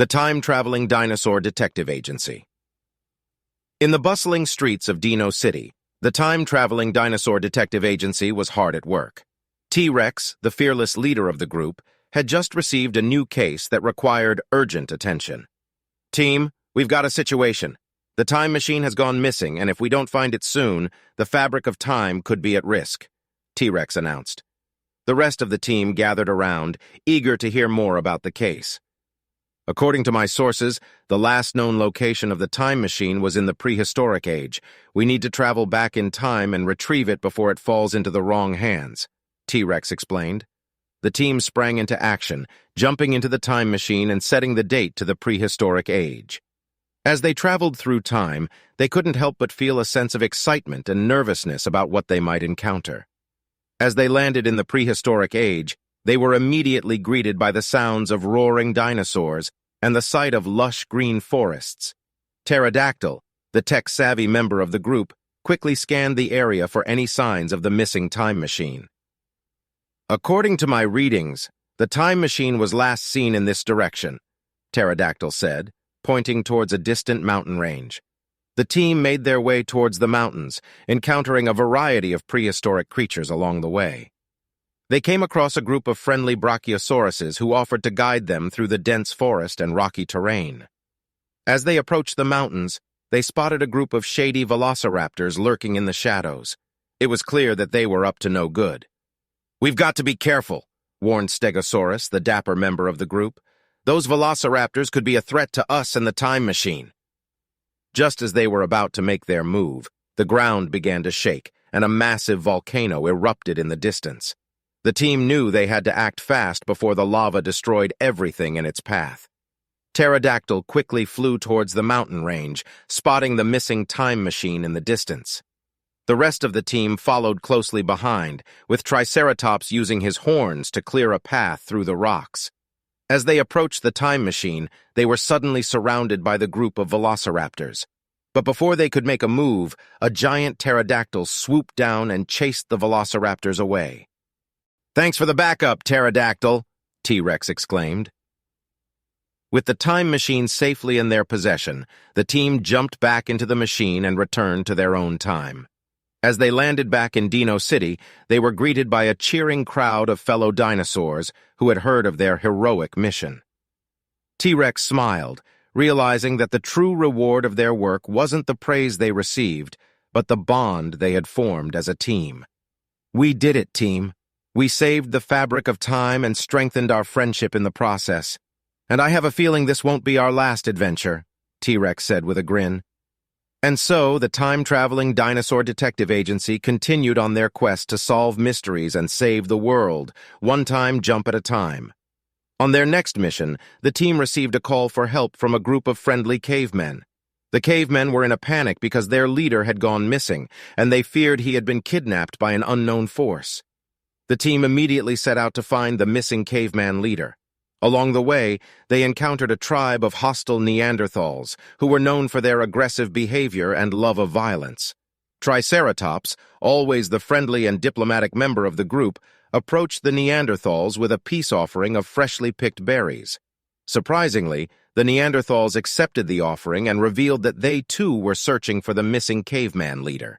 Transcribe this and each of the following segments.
the Time-Traveling Dinosaur Detective Agency. In the bustling streets of Dino City, the Time-Traveling Dinosaur Detective Agency was hard at work. T-Rex, the fearless leader of the group, had just received a new case that required urgent attention. "Team, we've got a situation. The time machine has gone missing, and if we don't find it soon, the fabric of time could be at risk," T-Rex announced. The rest of the team gathered around, eager to hear more about the case. "According to my sources, the last known location of the time machine was in the Prehistoric age. We need to travel back in time and retrieve it before it falls into the wrong hands," T-Rex explained. The team sprang into action, jumping into the time machine and setting the date to the Prehistoric age. As they traveled through time, they couldn't help but feel a sense of excitement and nervousness about what they might encounter. As they landed in the Prehistoric age, they were immediately greeted by the sounds of roaring dinosaurs and the sight of lush green forests. Pterodactyl, the tech-savvy member of the group, quickly scanned the area for any signs of the missing time machine. "According to my readings, the time machine was last seen in this direction," Pterodactyl said, pointing towards a distant mountain range. The team made their way towards the mountains, encountering a variety of prehistoric creatures along the way. They came across a group of friendly brachiosauruses who offered to guide them through the dense forest and rocky terrain. As they approached the mountains, they spotted a group of shady velociraptors lurking in the shadows. It was clear that they were up to no good. "We've got to be careful," warned Stegosaurus, the dapper member of the group. "Those velociraptors could be a threat to us and the time machine." Just as they were about to make their move, the ground began to shake, and a massive volcano erupted in the distance. The team knew they had to act fast before the lava destroyed everything in its path. Pterodactyl quickly flew towards the mountain range, spotting the missing time machine in the distance. The rest of the team followed closely behind, with Triceratops using his horns to clear a path through the rocks. As they approached the time machine, they were suddenly surrounded by the group of velociraptors. But before they could make a move, a giant pterodactyl swooped down and chased the velociraptors away. "Thanks for the backup, Pterodactyl," T-Rex exclaimed. With the time machine safely in their possession, the team jumped back into the machine and returned to their own time. As they landed back in Dino City, they were greeted by a cheering crowd of fellow dinosaurs who had heard of their heroic mission. T-Rex smiled, realizing that the true reward of their work wasn't the praise they received, but the bond they had formed as a team. "We did it, team. We saved the fabric of time and strengthened our friendship in the process. And I have a feeling this won't be our last adventure," T-Rex said with a grin. And so, the Time-Traveling Dinosaur Detective Agency continued on their quest to solve mysteries and save the world, one time jump at a time. On their next mission, the team received a call for help from a group of friendly cavemen. The cavemen were in a panic because their leader had gone missing, and they feared he had been kidnapped by an unknown force. The team immediately set out to find the missing caveman leader. Along the way, they encountered a tribe of hostile Neanderthals who were known for their aggressive behavior and love of violence. Triceratops, always the friendly and diplomatic member of the group, approached the Neanderthals with a peace offering of freshly picked berries. Surprisingly, the Neanderthals accepted the offering and revealed that they too were searching for the missing caveman leader.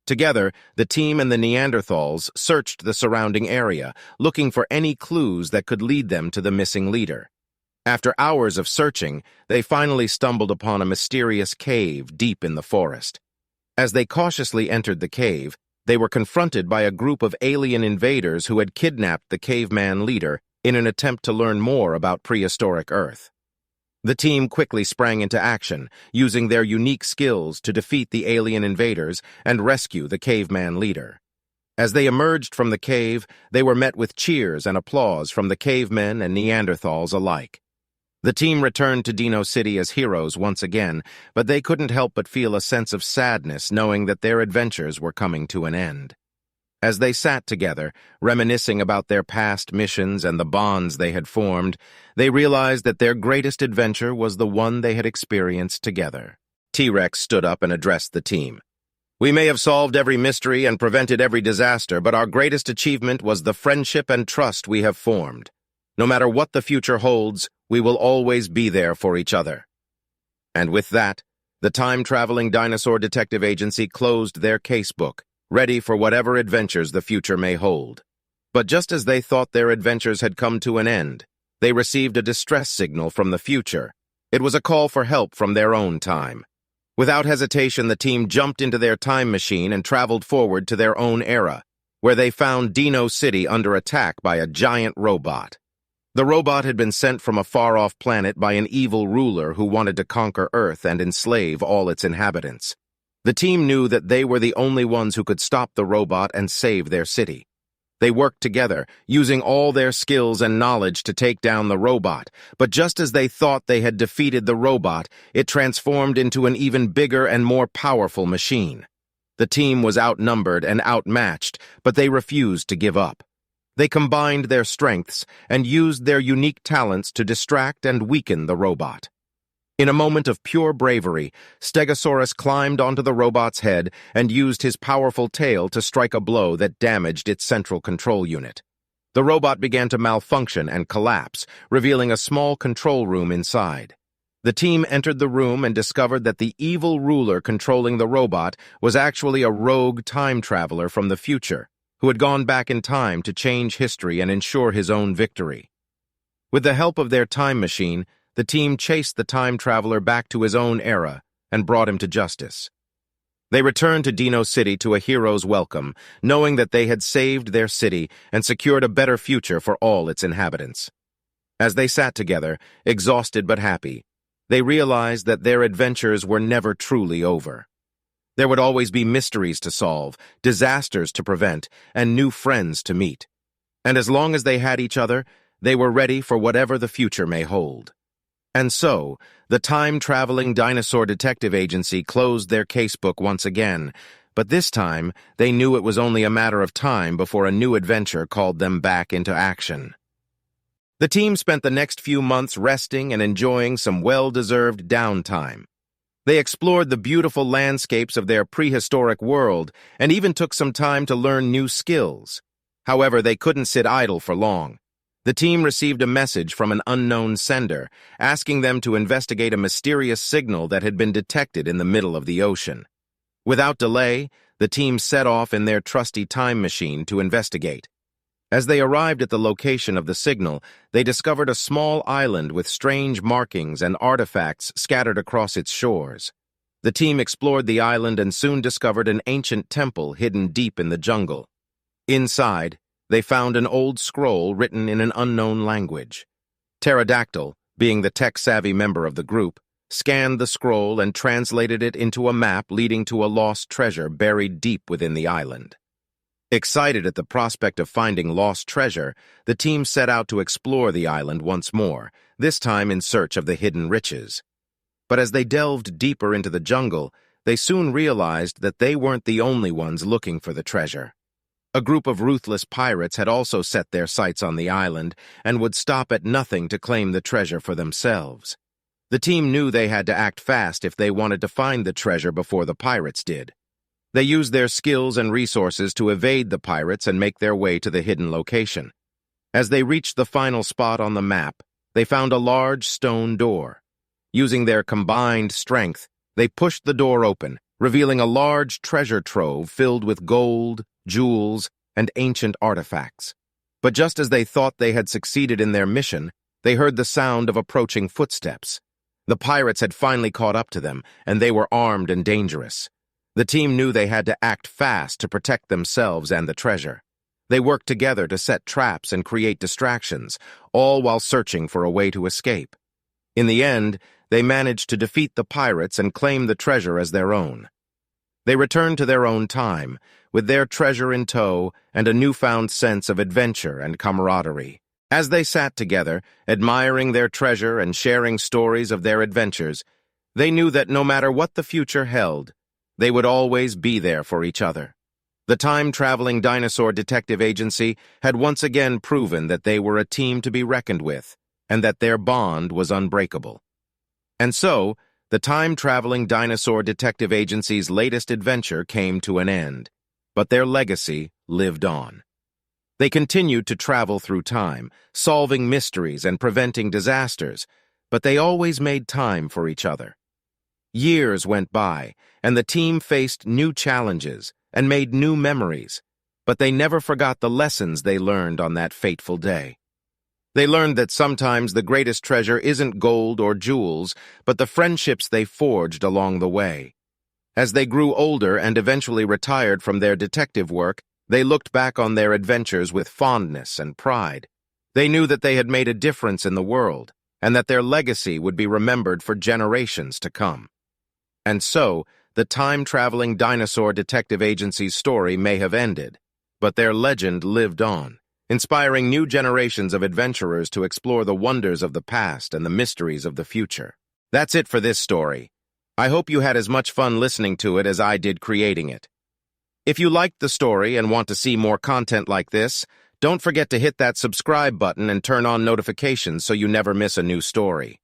Together, the team and the Neanderthals searched the surrounding area, looking for any clues that could lead them to the missing leader. After hours of searching, they finally stumbled upon a mysterious cave deep in the forest. As they cautiously entered the cave, they were confronted by a group of alien invaders who had kidnapped the caveman leader in an attempt to learn more about prehistoric Earth. The team quickly sprang into action, using their unique skills to defeat the alien invaders and rescue the caveman leader. As they emerged from the cave, they were met with cheers and applause from the cavemen and Neanderthals alike. The team returned to Dino City as heroes once again, but they couldn't help but feel a sense of sadness knowing that their adventures were coming to an end. As they sat together, reminiscing about their past missions and the bonds they had formed, they realized that their greatest adventure was the one they had experienced together. T-Rex stood up and addressed the team. "We may have solved every mystery and prevented every disaster, but our greatest achievement was the friendship and trust we have formed. No matter what the future holds, we will always be there for each other. And with that, the Time-Traveling Dinosaur Detective Agency closed their casebook, ready for whatever adventures the future may hold. But just as they thought their adventures had come to an end, they received a distress signal from the future. It was a call for help from their own time. Without hesitation, the team jumped into their time machine and traveled forward to their own era, where they found Dino City under attack by a giant robot. The robot had been sent from a far-off planet by an evil ruler who wanted to conquer Earth and enslave all its inhabitants. The team knew that they were the only ones who could stop the robot and save their city. They worked together, using all their skills and knowledge to take down the robot, but just as they thought they had defeated the robot, it transformed into an even bigger and more powerful machine. The team was outnumbered and outmatched, but they refused to give up. They combined their strengths and used their unique talents to distract and weaken the robot. In a moment of pure bravery, Stegosaurus climbed onto the robot's head and used his powerful tail to strike a blow that damaged its central control unit. The robot began to malfunction and collapse, revealing a small control room inside. The team entered the room and discovered that the evil ruler controlling the robot was actually a rogue time traveler from the future, who had gone back in time to change history and ensure his own victory. With the help of their time machine, the team chased the time traveler back to his own era and brought him to justice. They returned to Dino City to a hero's welcome, knowing that they had saved their city and secured a better future for all its inhabitants. As they sat together, exhausted but happy, they realized that their adventures were never truly over. There would always be mysteries to solve, disasters to prevent, and new friends to meet. And as long as they had each other, they were ready for whatever the future may hold. And so, the Time-Traveling Dinosaur Detective Agency closed their casebook once again, but this time they knew it was only a matter of time before a new adventure called them back into action. The team spent the next few months resting and enjoying some well-deserved downtime. They explored the beautiful landscapes of their prehistoric world and even took some time to learn new skills. However, they couldn't sit idle for long. The team received a message from an unknown sender, asking them to investigate a mysterious signal that had been detected in the middle of the ocean. Without delay, the team set off in their trusty time machine to investigate. As they arrived at the location of the signal, they discovered a small island with strange markings and artifacts scattered across its shores. The team explored the island and soon discovered an ancient temple hidden deep in the jungle. Inside, they found an old scroll written in an unknown language. Pterodactyl, being the tech-savvy member of the group, scanned the scroll and translated it into a map leading to a lost treasure buried deep within the island. Excited at the prospect of finding lost treasure, the team set out to explore the island once more, this time in search of the hidden riches. But as they delved deeper into the jungle, they soon realized that they weren't the only ones looking for the treasure. A group of ruthless pirates had also set their sights on the island and would stop at nothing to claim the treasure for themselves. The team knew they had to act fast if they wanted to find the treasure before the pirates did. They used their skills and resources to evade the pirates and make their way to the hidden location. As they reached the final spot on the map, they found a large stone door. Using their combined strength, they pushed the door open, revealing a large treasure trove filled with gold, jewels, and ancient artifacts. But just as they thought they had succeeded in their mission, they heard the sound of approaching footsteps. The pirates had finally caught up to them, and they were armed and dangerous. The team knew they had to act fast to protect themselves and the treasure. They worked together to set traps and create distractions, all while searching for a way to escape. In the end, they managed to defeat the pirates and claim the treasure as their own. They returned to their own time, with their treasure in tow and a newfound sense of adventure and camaraderie. As they sat together, admiring their treasure and sharing stories of their adventures, they knew that no matter what the future held, they would always be there for each other. The Time-Traveling Dinosaur Detective Agency had once again proven that they were a team to be reckoned with, and that their bond was unbreakable. And so, the Time-Traveling Dinosaur Detective Agency's latest adventure came to an end, but their legacy lived on. They continued to travel through time, solving mysteries and preventing disasters, but they always made time for each other. Years went by, and the team faced new challenges and made new memories, but they never forgot the lessons they learned on that fateful day. They learned that sometimes the greatest treasure isn't gold or jewels, but the friendships they forged along the way. As they grew older and eventually retired from their detective work, they looked back on their adventures with fondness and pride. They knew that they had made a difference in the world, and that their legacy would be remembered for generations to come. And so, the Time-Traveling Dinosaur Detective Agency's story may have ended, but their legend lived on, inspiring new generations of adventurers to explore the wonders of the past and the mysteries of the future. That's it for this story. I hope you had as much fun listening to it as I did creating it. If you liked the story and want to see more content like this, don't forget to hit that subscribe button and turn on notifications so you never miss a new story.